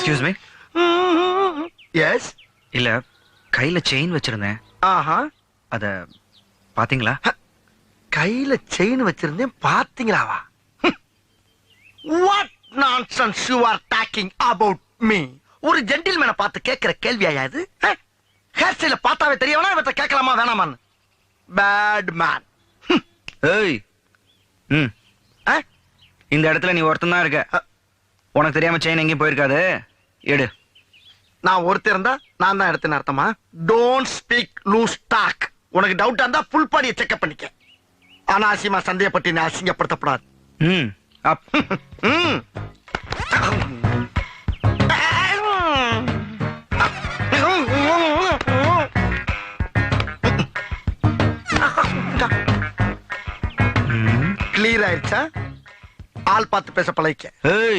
Excuse me. S. இல்ல, கையில chain வச்சிருந்தேன். ஆஹா. அத பாத்தீங்களா? கையில செயின் வச்சிருந்தேன் பாத்தீங்களாவா? What nonsense you are talking about me? ஒரு ஜென்டில்மேனை பார்த்து கேட்கிற கேள்வியா இது? ஹேர் ஸ்டைல பார்த்தாவே தெரியவனா இவற்றை கேட்கலாமா வேணாமான்னு? Bad man. ஏய், இந்த இடத்துல நீ ஒருத்தன் தான் இருக்க. உனக்கு தெரியாம செயின் எங்கேயும் போயிருக்காது. எடு. நான் ஒருத்தர் இருந்தா நான் தான் எடுத்தேன்னு அர்த்தமா? Don't speak loose talk. உனக்கு டவுட்டா இருந்தா ஃபுல் பாடியை செக்அப் பண்ணிக்க. அனாவசியமா சந்தேகப்பட்டு நீ அசிங்கப்படுத்தப்படாது. அப். கிளியர் ஆயிடுச்சா? ஆள் பார்த்து பேச பழகிக்க. ஏய்,